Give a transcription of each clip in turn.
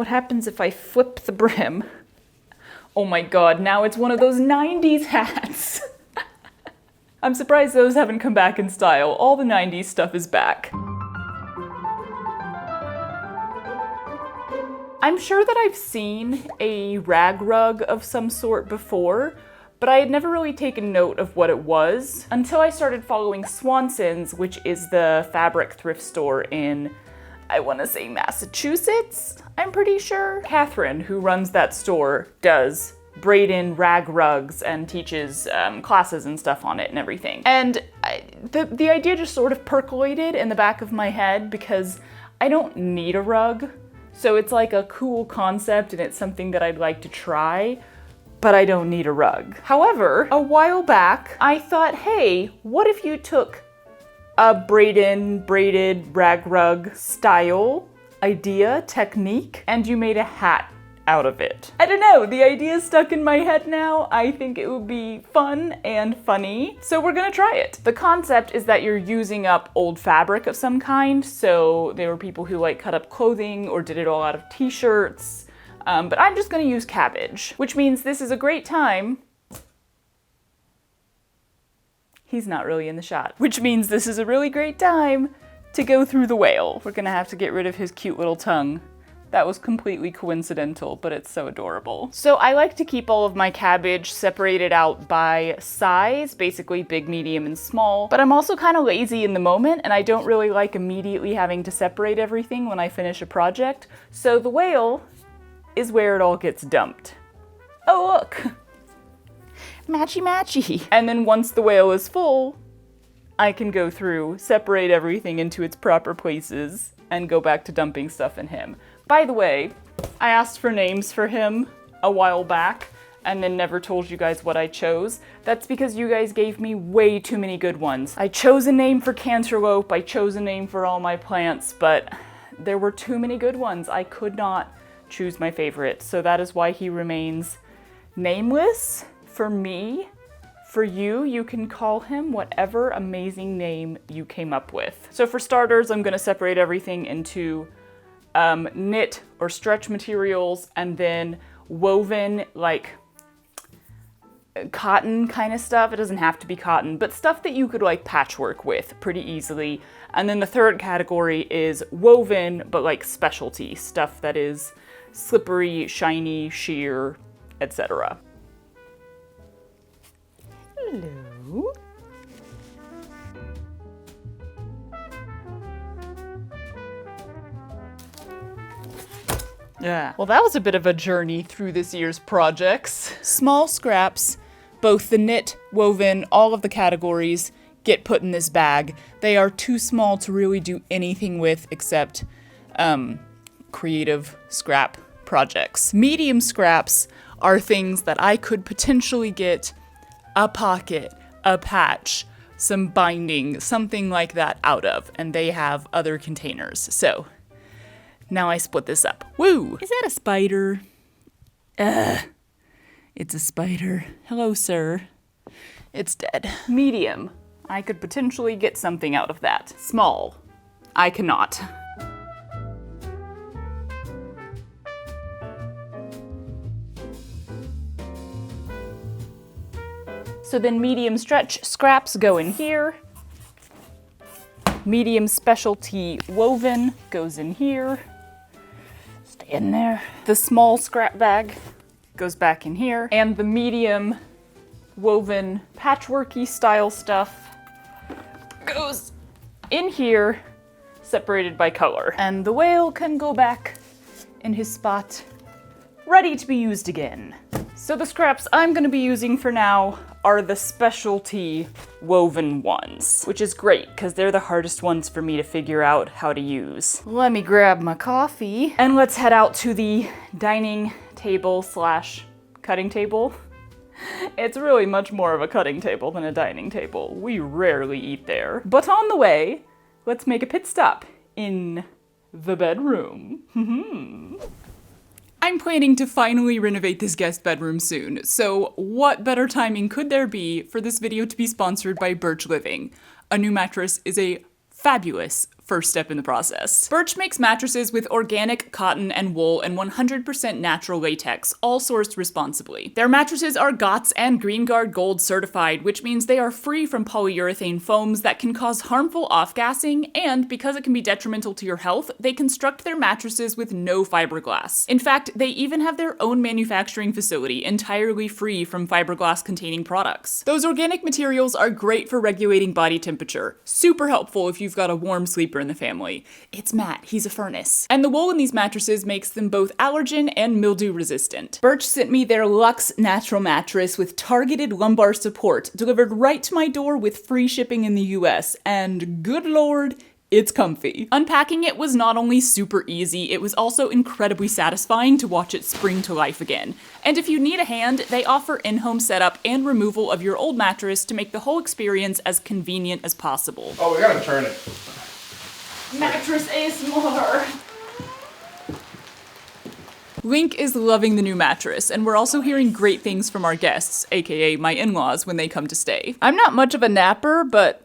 what happens if I flip the brim? Oh my god, now it's one of those 90s hats. I'm surprised those haven't come back in style. All the 90s stuff is back. I'm sure that I've seen a rag rug of some sort before, but I had never really taken note of what it was until I started following Swanson's, which is the fabric thrift store in, I want to say Massachusetts, I'm pretty sure. Catherine, who runs that store, does Braided Rag Rugs and teaches classes and stuff on it and everything. And the idea just sort of percolated in the back of my head because I don't need a rug. So it's like a cool concept and it's something that I'd like to try, but I don't need a rug. However, a while back, I thought, hey, what if you took a braided rag rug style idea, technique, and you made a hat out of it? I don't know, the idea is stuck in my head now. I think it would be fun and funny, so we're gonna try it. The concept is that you're using up old fabric of some kind, so there were people who like cut up clothing or did it all out of t-shirts, but I'm just gonna use cabbage, which means this is a great time. He's not really in the shot. Which means this is a really great time to go through the whale. We're gonna have to get rid of his cute little tongue. That was completely coincidental, but it's so adorable. So I like to keep all of my cabbage separated out by size, basically big, medium, and small. But I'm also kind of lazy in the moment, and I don't really like immediately having to separate everything when I finish a project. So the whale is where it all gets dumped. Oh, look! Matchy matchy. And then once the whale is full, I can go through, separate everything into its proper places, and go back to dumping stuff in him. By the way, I asked for names for him a while back and then never told you guys what I chose. That's because you guys gave me way too many good ones. I chose a name for Cantaloupe, I chose a name for all my plants, but there were too many good ones. I could not choose my favorite, so that is why he remains nameless for me. For you, you can call him whatever amazing name you came up with. So for starters, I'm gonna separate everything into knit or stretch materials and then woven, like cotton kind of stuff. It doesn't have to be cotton, but stuff that you could like patchwork with pretty easily. And then the third category is woven, but like specialty stuff that is slippery, shiny, sheer, etc. Hello. Yeah. Well, that was a bit of a journey through this year's projects. Small scraps, both the knit, woven, all of the categories get put in this bag. They are too small to really do anything with except creative scrap projects. Medium scraps are things that I could potentially get a pocket, a patch, some binding, something like that out of, and they have other containers. So now I split this up. Woo! Is that a spider? It's a spider. Hello, sir. It's dead. Medium. I could potentially get something out of that. Small. I cannot. So then medium stretch scraps go in here. Medium specialty woven goes in here. Stay in there. The small scrap bag goes back in here. And the medium woven patchworky style stuff goes in here, separated by color. And the whale can go back in his spot, ready to be used again. So the scraps I'm gonna be using for now are the specialty woven ones, which is great because they're the hardest ones for me to figure out how to use. Let me grab my coffee and let's head out to the dining table slash cutting table. It's really much more of a cutting table than a dining table. We rarely eat there. But on the way, let's make a pit stop in the bedroom. I'm planning to finally renovate this guest bedroom soon, so what better timing could there be for this video to be sponsored by Birch Living? A new mattress is a fabulous, first step in the process. Birch makes mattresses with organic cotton and wool and 100% natural latex, all sourced responsibly. Their mattresses are GOTS and GreenGuard Gold certified, which means they are free from polyurethane foams that can cause harmful off-gassing, and because it can be detrimental to your health, they construct their mattresses with no fiberglass. In fact, they even have their own manufacturing facility entirely free from fiberglass-containing products. Those organic materials are great for regulating body temperature. Super helpful if you've got a warm sleeper in the family. It's Matt, he's a furnace. And the wool in these mattresses makes them both allergen and mildew resistant. Birch sent me their Luxe Natural Mattress with targeted lumbar support, delivered right to my door with free shipping in the US, and good lord, it's comfy. Unpacking it was not only super easy, it was also incredibly satisfying to watch it spring to life again. And if you need a hand, they offer in-home setup and removal of your old mattress to make the whole experience as convenient as possible. Oh, we gotta turn it. Mattress ASMR. Link is loving the new mattress, and we're also hearing great things from our guests, aka my in-laws, when they come to stay. I'm not much of a napper, but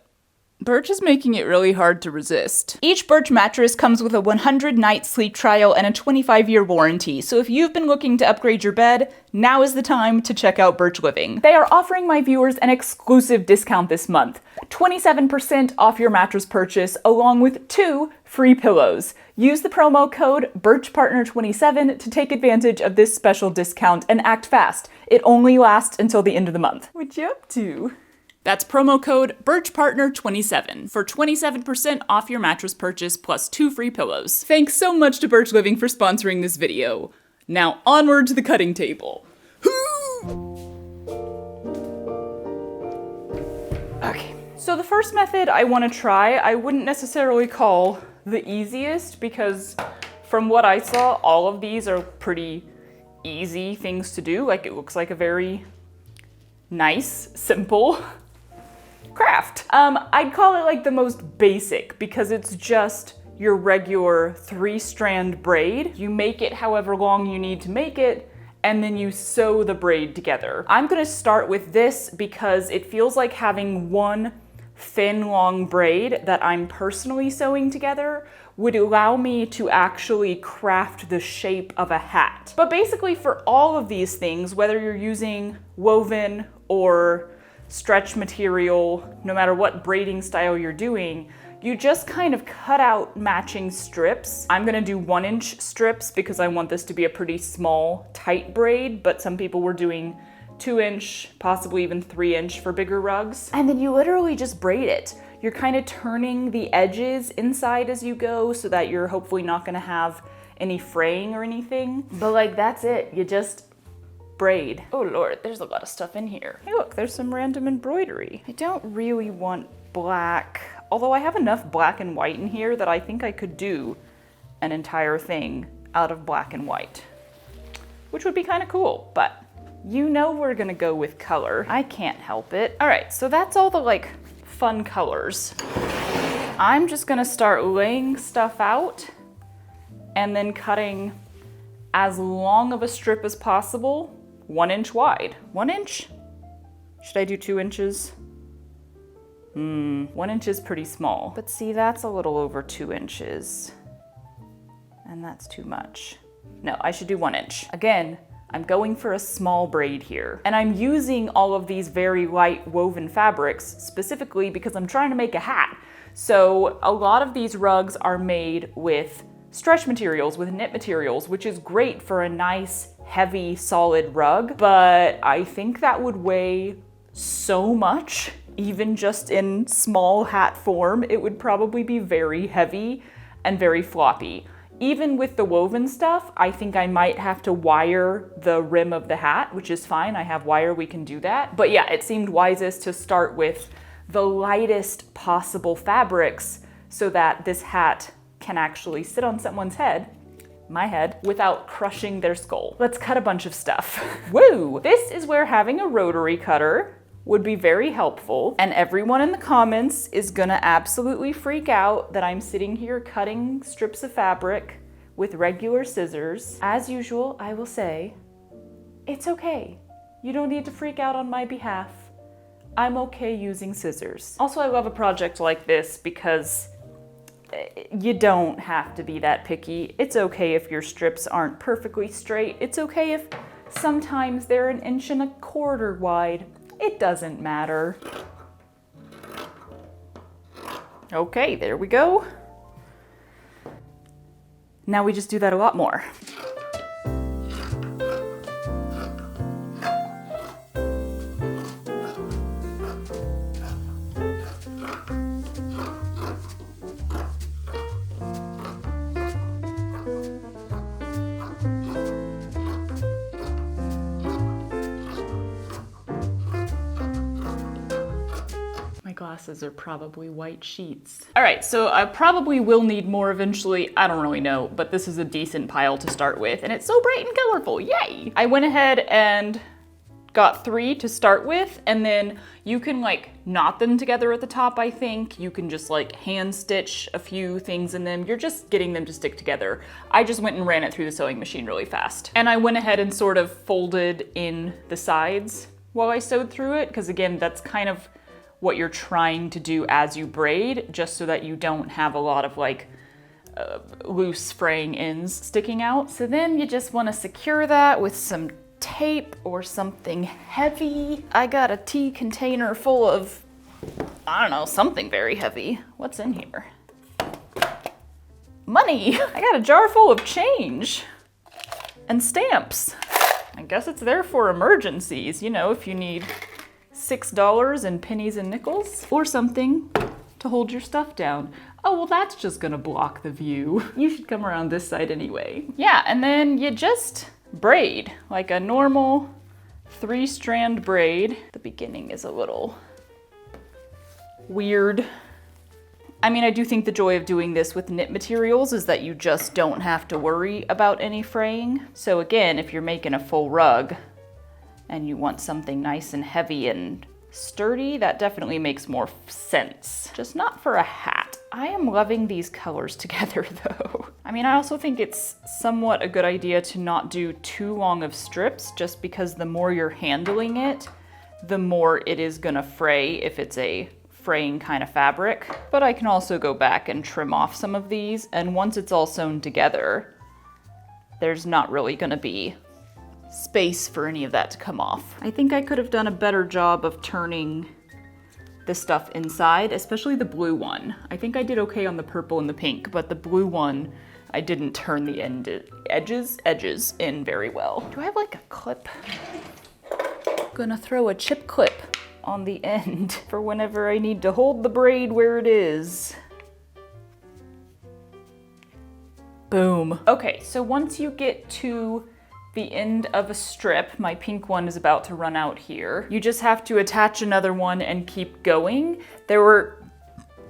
Birch is making it really hard to resist. Each Birch mattress comes with a 100-night sleep trial and a 25-year warranty, so if you've been looking to upgrade your bed, now is the time to check out Birch Living. They are offering my viewers an exclusive discount this month. 27% off your mattress purchase, along with 2 free pillows. Use the promo code BirchPartner27 to take advantage of this special discount and act fast. It only lasts until the end of the month. What you up to? That's promo code BirchPartner27 for 27% off your mattress purchase plus 2 free pillows. Thanks so much to Birch Living for sponsoring this video. Now onward to the cutting table. Okay, so the first method I want to try, I wouldn't necessarily call the easiest because from what I saw, all of these are pretty easy things to do. Like, it looks like a very nice, simple craft. I'd call it like the most basic because it's just your regular 3-strand braid. You make it however long you need to make it, and then you sew the braid together. I'm gonna start with this because it feels like having one thin, long braid that I'm personally sewing together would allow me to actually craft the shape of a hat. But basically for all of these things, whether you're using woven or stretch material, no matter what braiding style you're doing, you just kind of cut out matching strips. I'm gonna do 1-inch strips because I want this to be a pretty small, tight braid, but some people were doing 2-inch, possibly even 3-inch for bigger rugs. And then you literally just braid it. You're kind of turning the edges inside as you go so that you're hopefully not gonna have any fraying or anything. But like, that's it, you just braid. Oh Lord, there's a lot of stuff in here. Hey look, there's some random embroidery. I don't really want black, although I have enough black and white in here that I think I could do an entire thing out of black and white, which would be kind of cool, but you know we're gonna go with color. I can't help it. All right, so that's all the like fun colors. I'm just gonna start laying stuff out and then cutting as long of a strip as possible, 1 inch wide. 1 inch? Should I do 2 inches? 1 inch is pretty small. But see, that's a little over 2 inches. And that's too much. No, I should do 1 inch. Again, I'm going for a small braid here. And I'm using all of these very light woven fabrics specifically because I'm trying to make a hat. So a lot of these rugs are made with stretch materials, with knit materials, which is great for a nice, heavy, solid rug. But I think that would weigh so much, even just in small hat form. It would probably be very heavy and very floppy. Even with the woven stuff, I think I might have to wire the rim of the hat, which is fine. I have wire, we can do that. But yeah, it seemed wisest to start with the lightest possible fabrics so that this hat can actually sit on someone's head, my head, without crushing their skull. Let's cut a bunch of stuff. Woo! This is where having a rotary cutter would be very helpful. And everyone in the comments is gonna absolutely freak out that I'm sitting here cutting strips of fabric with regular scissors. As usual, I will say, it's okay. You don't need to freak out on my behalf. I'm okay using scissors. Also, I love a project like this because You don't have to be that picky. It's okay if your strips aren't perfectly straight. It's okay if sometimes they're 1.25 inches wide. It doesn't matter. Okay, there we go. Now we just do that a lot more. Glasses are probably white sheets. All right, so I probably will need more eventually. I don't really know, but this is a decent pile to start with, and it's so bright and colorful, yay! I went ahead and got 3 to start with, and then you can like knot them together at the top, I think. You can just like hand stitch a few things in them. You're just getting them to stick together. I just went and ran it through the sewing machine really fast. And I went ahead and sort of folded in the sides while I sewed through it, because again, that's kind of what you're trying to do as you braid, just so that you don't have a lot of like loose fraying ends sticking out. So then you just want to secure that with some tape or something heavy. I got a tea container full of, I don't know, something very heavy. What's in here? Money! I got a jar full of change and stamps. I guess it's there for emergencies, you know, if you need $6 in pennies and nickels, or something to hold your stuff down. Oh, well, that's just gonna block the view. You should come around this side anyway. Yeah, and then you just braid like a normal 3-strand braid. The beginning is a little weird. I mean, I do think the joy of doing this with knit materials is that you just don't have to worry about any fraying. So again, if you're making a full rug, and you want something nice and heavy and sturdy, that definitely makes more sense. Just not for a hat. I am loving these colors together though. I mean, I also think it's somewhat a good idea to not do too long of strips, just because the more you're handling it, the more it is gonna fray if it's a fraying kind of fabric. But I can also go back and trim off some of these, and once it's all sewn together, there's not really gonna be space for any of that to come off. I think I could have done a better job of turning the stuff inside, especially the blue one. I think I did okay on the purple and the pink, but the blue one, I didn't turn the edges in very well. Do I have like a clip? I'm gonna throw a chip clip on the end for whenever I need to hold the braid where it is. Boom. Okay, so once you get to the end of a strip, my pink one is about to run out here, you just have to attach another one and keep going. There were,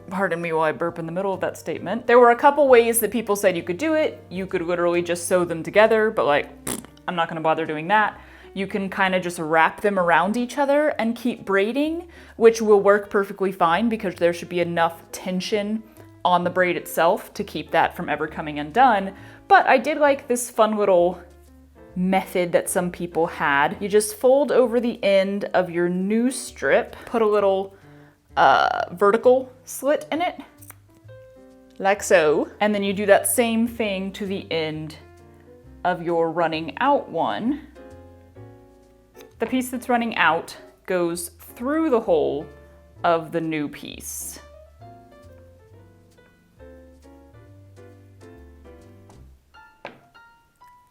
pardon me while I burp in the middle of that statement, there were a couple ways that people said you could do it. You could literally just sew them together, but like, I'm not gonna bother doing that. You can kind of just wrap them around each other and keep braiding, which will work perfectly fine because there should be enough tension on the braid itself to keep that from ever coming undone. But I did like this fun little method that some people had. You just fold over the end of your new strip, put a little vertical slit in it, like so, and then you do that same thing to the end of your running out one. The piece that's running out goes through the hole of the new piece.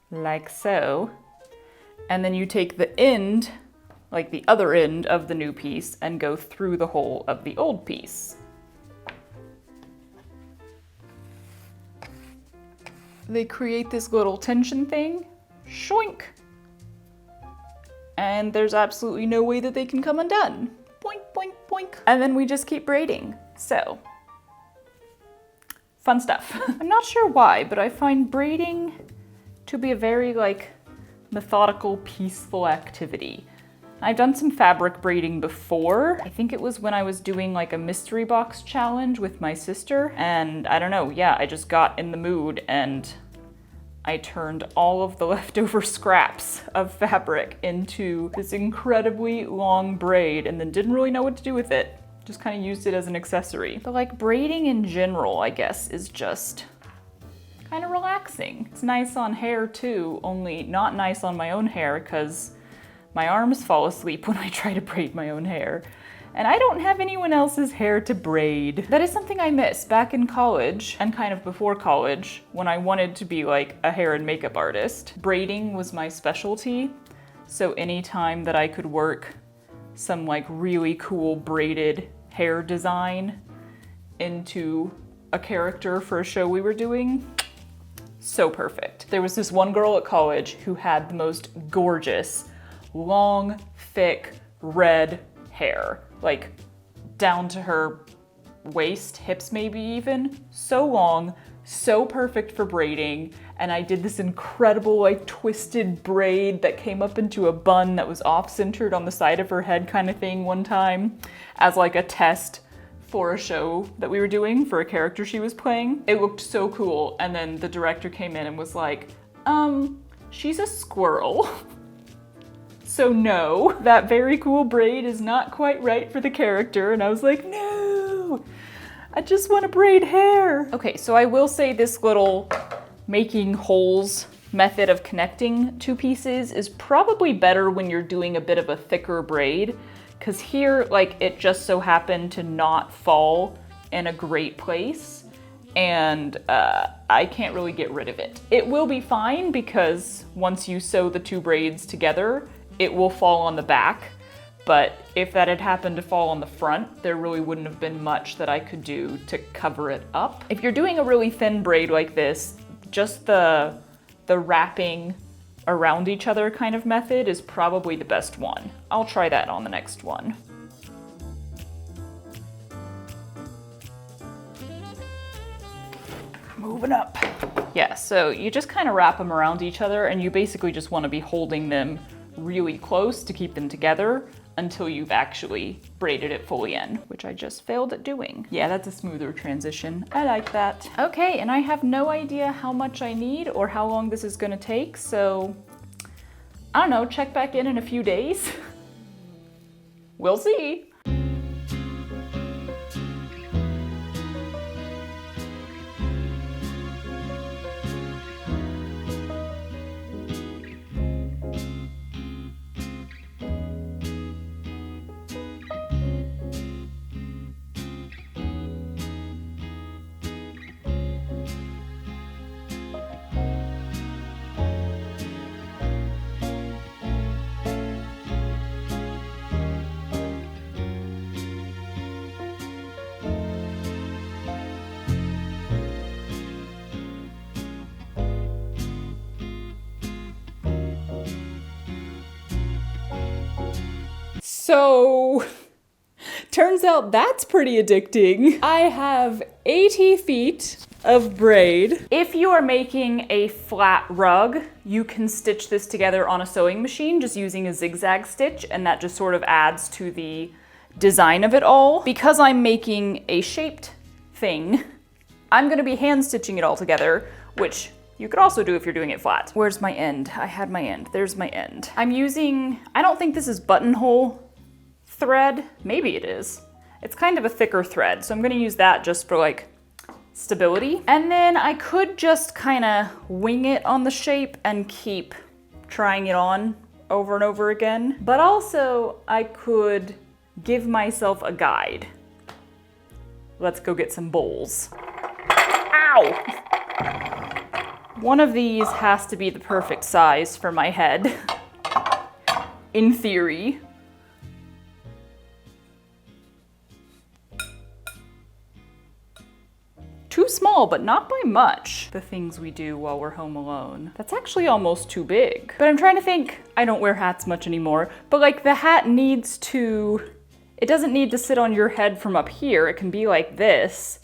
Like so. And then you take the end, like the other end of the new piece, and go through the hole of the old piece. They create this little tension thing, shoink. And there's absolutely no way that they can come undone. Boink, boink, boink. And then we just keep braiding. So, fun stuff. I'm not sure why, but I find braiding to be a very like methodical, peaceful activity. I've done some fabric braiding before. I think it was when I was doing like a mystery box challenge with my sister. And I don't know, yeah, I just got in the mood and I turned all of the leftover scraps of fabric into this incredibly long braid and then didn't really know what to do with it. Just kind of used it as an accessory. But like braiding in general, I guess, is just kind of relaxing. It's nice on hair too, only not nice on my own hair because my arms fall asleep when I try to braid my own hair. And I don't have anyone else's hair to braid. That is something I miss back in college and kind of before college when I wanted to be like a hair and makeup artist. Braiding was my specialty. So anytime that I could work some like really cool braided hair design into a character for a show we were doing, so perfect. There was this one girl at college who had the most gorgeous, long, thick, red hair, like down to her waist, hips maybe even. So long, so perfect for braiding. And I did this incredible like twisted braid that came up into a bun that was off-centered on the side of her head kind of thing one time as like a test for a show that we were doing for a character she was playing. It looked so cool. And then the director came in and was like, she's a squirrel. So no, that very cool braid is not quite right for the character. And I was like, no, I just want to braid hair. Okay, so I will say this little making holes method of connecting two pieces is probably better when you're doing a bit of a thicker braid, because here, like, it just so happened to not fall in a great place, and I can't really get rid of it. It will be fine because once you sew the two braids together, it will fall on the back, but if that had happened to fall on the front, there really wouldn't have been much that I could do to cover it up. If you're doing a really thin braid like this, just the wrapping around each other kind of method is probably the best one. I'll try that on the next one. Moving up. Yeah, so you just kind of wrap them around each other and you basically just want to be holding them really close to keep them together until you've actually braided it fully in, which I just failed at doing. Yeah, that's a smoother transition. I like that. Okay, and I have no idea how much I need or how long this is gonna take, so I don't know, check back in a few days. We'll see. So, turns out that's pretty addicting. I have 80 feet of braid. If you are making a flat rug, you can stitch this together on a sewing machine just using a zigzag stitch, and that just sort of adds to the design of it all. Because I'm making a shaped thing, I'm gonna be hand stitching it all together, which you could also do if you're doing it flat. Where's my end? I had my end. There's my end. I'm using, I don't think this is buttonhole thread. Maybe it is. It's kind of a thicker thread, so I'm gonna use that just for like stability. And then I could just kind of wing it on the shape and keep trying it on over and over again. But also I could give myself a guide. Let's go get some bowls. Ow! One of these has to be the perfect size for my head, in theory. Too small, but not by much. The things we do while we're home alone. That's actually almost too big. But I'm trying to think, I don't wear hats much anymore, but like the hat needs to, it doesn't need to sit on your head from up here. It can be like this,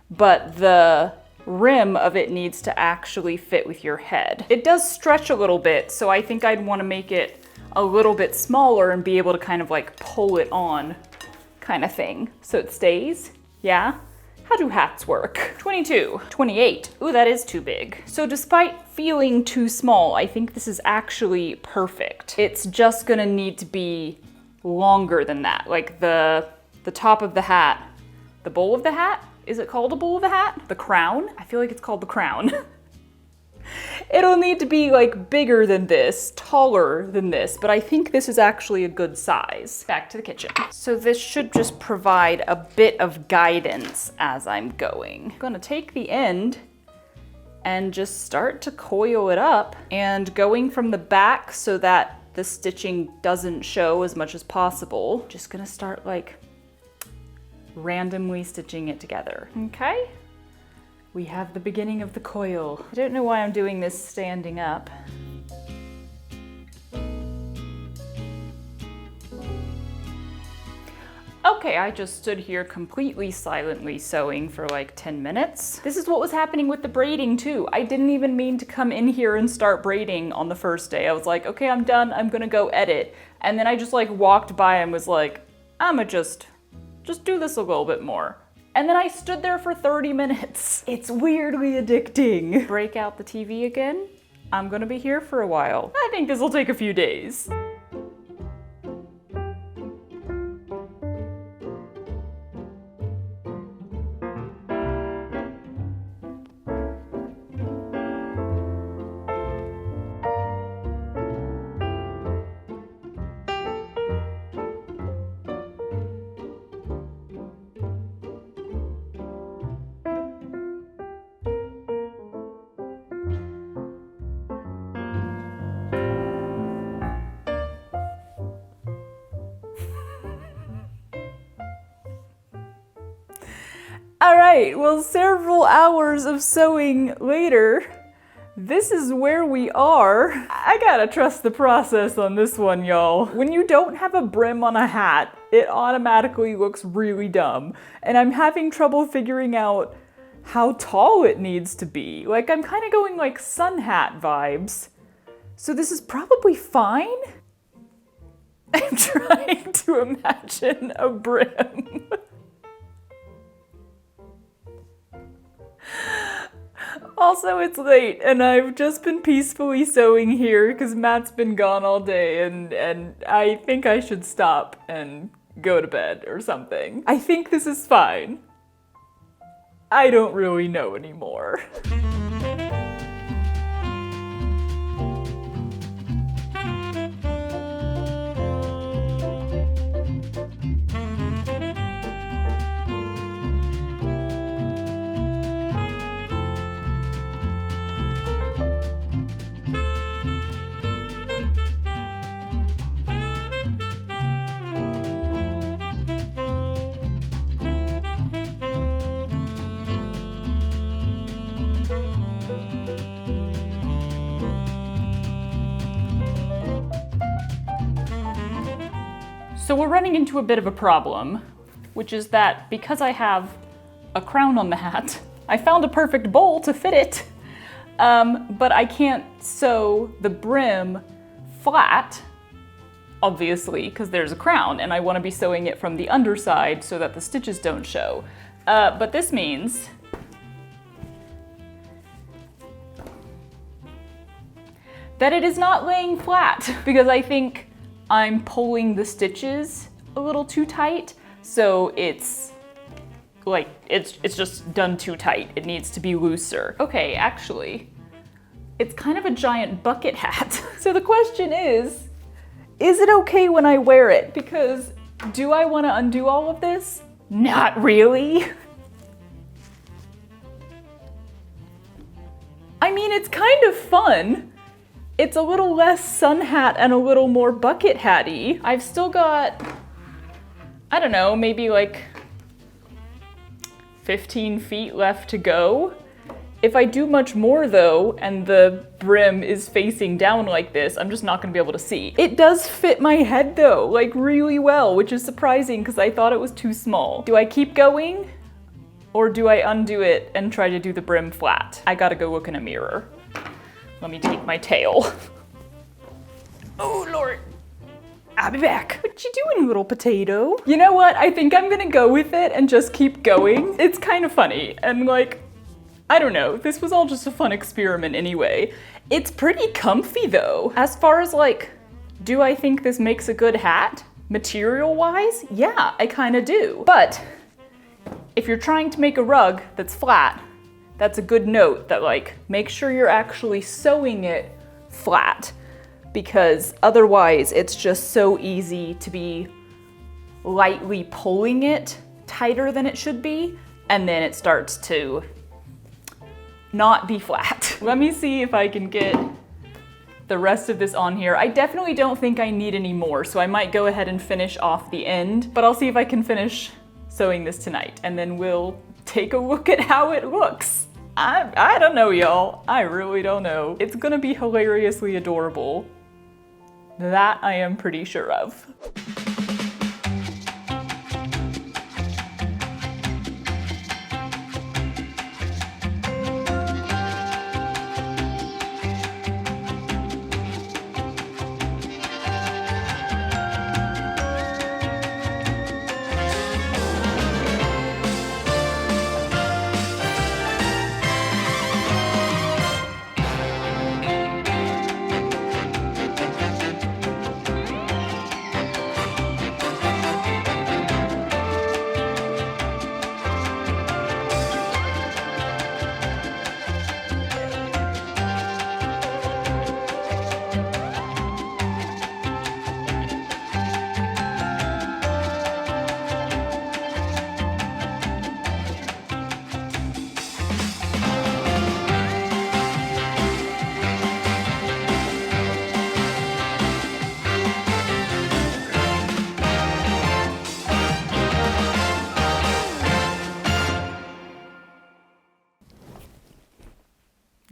but the rim of it needs to actually fit with your head. It does stretch a little bit, so I think I'd want to make it a little bit smaller and be able to kind of like pull it on kind of thing. So it stays, yeah? How do hats work? 22, 28. Ooh, that is too big. So despite feeling too small, I think this is actually perfect. It's just gonna need to be longer than that. Like the the top of the hat. The bowl of the hat? Is it called a bowl of the hat? The crown? I feel like it's called the crown. It'll need to be like bigger than this, taller than this, but I think this is actually a good size. Back to the kitchen. So this should just provide a bit of guidance as I'm going. I'm gonna take the end and just start to coil it up, and going from the back so that the stitching doesn't show as much as possible. Just gonna start like randomly stitching it together. Okay, we have the beginning of the coil. I don't know why I'm doing this standing up. Okay, I just stood here completely silently sewing for like 10 minutes. This is what was happening with the braiding too. I didn't even mean to come in here and start braiding on the first day. I was like, okay, I'm done, I'm gonna go edit. And then I just like walked by and was like, I'ma just do this a little bit more. And then I stood there for 30 minutes. It's weirdly addicting. Break out the TV again. I'm gonna be here for a while. I think this will take a few days. All right, well, several hours of sewing later, this is where we are. I gotta trust the process on this one, y'all. When you don't have a brim on a hat, it automatically looks really dumb. And I'm having trouble figuring out how tall it needs to be. Like, I'm kind of going like sun hat vibes. So this is probably fine. I'm trying to imagine a brim. Also, it's late and I've just been peacefully sewing here because Matt's been gone all day and I think I should stop and go to bed or something. I think this is fine. I don't really know anymore. So we're running into a bit of a problem, which is that because I have a crown on the hat, I found a perfect bowl to fit it, but I can't sew the brim flat, obviously, because there's a crown, and I want to be sewing it from the underside so that the stitches don't show. But this means that it is not laying flat, because I think I'm pulling the stitches a little too tight, so it's like, it's just done too tight. It needs to be looser. Okay, actually, it's kind of a giant bucket hat. So the question is it okay when I wear it? Because do I want to undo all of this? Not really. I mean, it's kind of fun. It's a little less sun hat and a little more bucket hatty. I've still got, I don't know, maybe like 15 feet left to go. If I do much more though, and the brim is facing down like this, I'm just not gonna be able to see. It does fit my head though, like really well, which is surprising because I thought it was too small. Do I keep going? Or do I undo it and try to do the brim flat? I gotta go look in a mirror. Let me take my tail. Oh, Lord. I'll be back. What you doing, little potato? You know what? I think I'm gonna go with it and just keep going. It's kind of funny. And like, I don't know. This was all just a fun experiment anyway. It's pretty comfy though. As far as like, do I think this makes a good hat? Material-wise, yeah, I kinda do. But if you're trying to make a rug that's flat, that's a good note that like, make sure you're actually sewing it flat, because otherwise it's just so easy to be lightly pulling it tighter than it should be, and then it starts to not be flat. Let me see if I can get the rest of this on here. I definitely don't think I need any more, so I might go ahead and finish off the end, but I'll see if I can finish sewing this tonight, and then we'll take a look at how it looks. I don't know, y'all. I really don't know. It's gonna be hilariously adorable. That I am pretty sure of.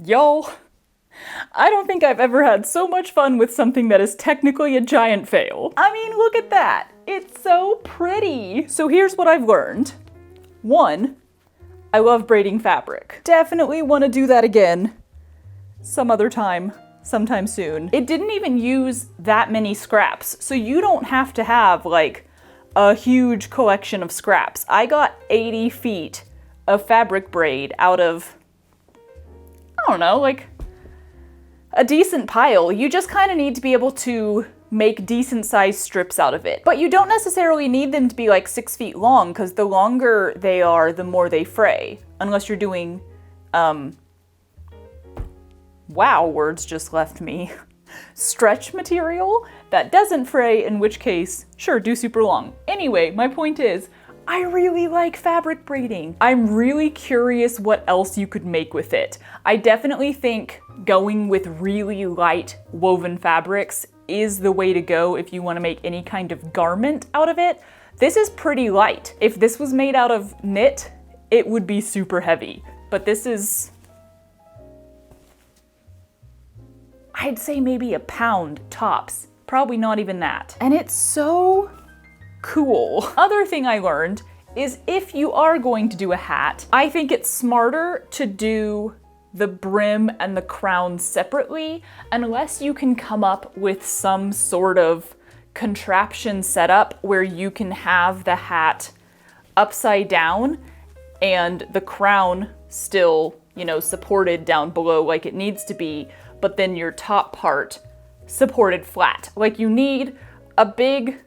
Y'all, I don't think I've ever had so much fun with something that is technically a giant fail. I mean, look at that. It's so pretty. So here's what I've learned. 1, I love braiding fabric. Definitely want to do that again some other time, sometime soon. It didn't even use that many scraps, so you don't have to have like a huge collection of scraps. I got 80 feet of fabric braid out of, I don't know, like a decent pile. You just kind of need to be able to make decent sized strips out of it. But you don't necessarily need them to be like 6 feet long, because the longer they are, the more they fray. Unless you're doing, wow, words just left me. Stretch material that doesn't fray, in which case, sure, do super long. Anyway, my point is, I really like fabric braiding. I'm really curious what else you could make with it. I definitely think going with really light woven fabrics is the way to go if you want to make any kind of garment out of it. This is pretty light. If this was made out of knit, it would be super heavy. But this is, I'd say maybe a pound tops. Probably not even that. And it's so cool. Other thing I learned is if you are going to do a hat, I think it's smarter to do the brim and the crown separately, unless you can come up with some sort of contraption setup where you can have the hat upside down and the crown still, you know, supported down below like it needs to be, but then your top part supported flat. Like you need a big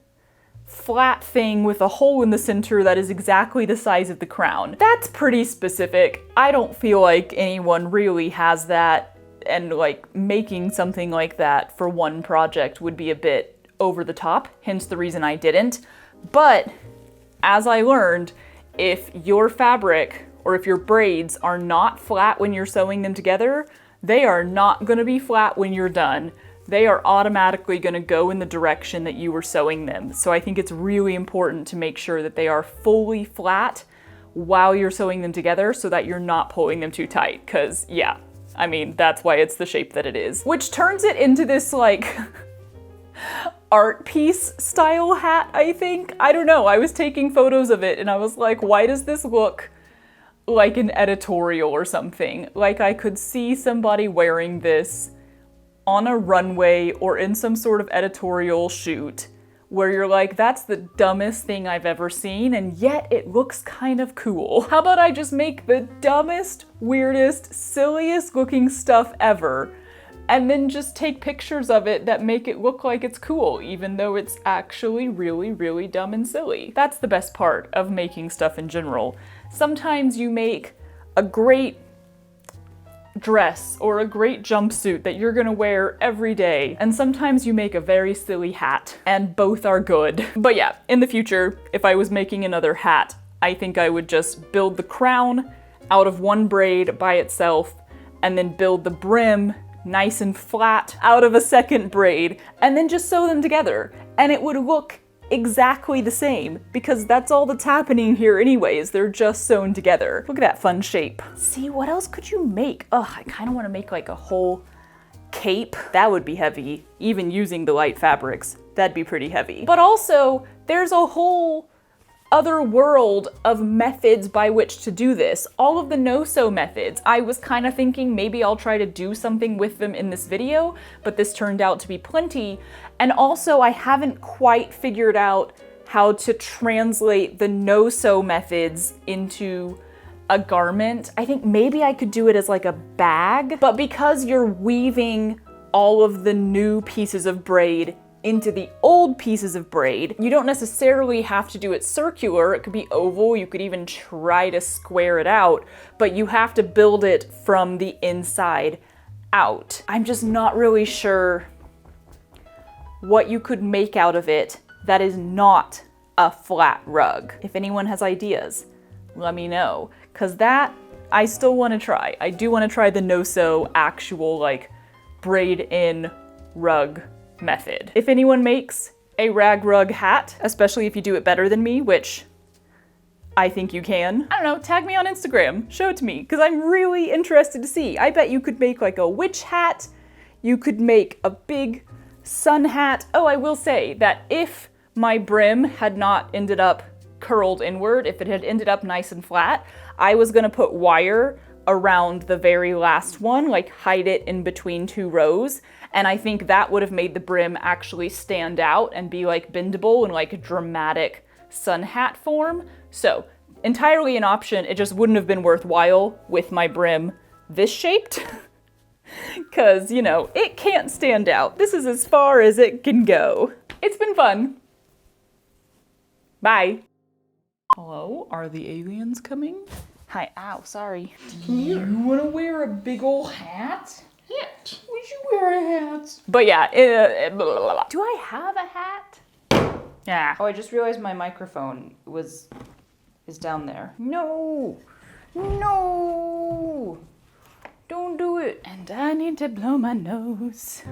flat thing with a hole in the center that is exactly the size of the crown. That's pretty specific. I don't feel like anyone really has that, and like making something like that for one project would be a bit over the top, hence the reason I didn't. But as I learned, if your fabric or if your braids are not flat when you're sewing them together, they are not gonna be flat when you're done. They are automatically gonna go in the direction that you were sewing them. So I think it's really important to make sure that they are fully flat while you're sewing them together so that you're not pulling them too tight, because yeah, I mean, that's why it's the shape that it is. Which turns it into this like art piece style hat, I think. I don't know, I was taking photos of it and I was like, why does this look like an editorial or something? Like I could see somebody wearing this on a runway or in some sort of editorial shoot where you're like, that's the dumbest thing I've ever seen, and yet it looks kind of cool. How about I just make the dumbest, weirdest, silliest looking stuff ever and then just take pictures of it that make it look like it's cool, even though it's actually really, really dumb and silly. That's the best part of making stuff in general. Sometimes you make a great dress or a great jumpsuit that you're gonna wear every day, and sometimes you make a very silly hat, and both are good. But yeah, in the future, if I was making another hat, I think I would just build the crown out of one braid by itself, and then build the brim nice and flat out of a second braid, and then just sew them together. And it would look exactly the same, because that's all that's happening here anyways. They're just sewn together. Look at that fun shape. See, what else could you make? Ugh, I kind of want to make like a whole cape. That would be heavy. Even using the light fabrics, that'd be pretty heavy. But also, there's a whole other world of methods by which to do this. All of the no-sew methods. I was kind of thinking maybe I'll try to do something with them in this video, but this turned out to be plenty. And also I haven't quite figured out how to translate the no-sew methods into a garment. I think maybe I could do it as like a bag, but because you're weaving all of the new pieces of braid into the old pieces of braid, you don't necessarily have to do it circular. It could be oval, you could even try to square it out, but you have to build it from the inside out. I'm just not really sure what you could make out of it that is not a flat rug. If anyone has ideas, let me know, because that I still want to try. I do want to try the no-sew actual like braid in rug method. If anyone makes a rag rug hat, especially if you do it better than me, which I think you can, I don't know, tag me on Instagram, show it to me, because I'm really interested to see. I bet you could make like a witch hat, you could make a big sun hat. Oh, I will say that if my brim had not ended up curled inward, if it had ended up nice and flat, I was gonna put wire around the very last one, like hide it in between two rows. And I think that would have made the brim actually stand out and be like bendable in like a dramatic sun hat form. So entirely an option. It just wouldn't have been worthwhile with my brim this shaped. Cause you know, it can't stand out. This is as far as it can go. It's been fun. Bye. Hello, are the aliens coming? Hi, ow, sorry. Do you want to wear a big old hat? Hat. Would you wear a hat? But yeah, do I have a hat? Yeah. Oh, I just realized my microphone is down there. No, no, don't do it. And I need to blow my nose.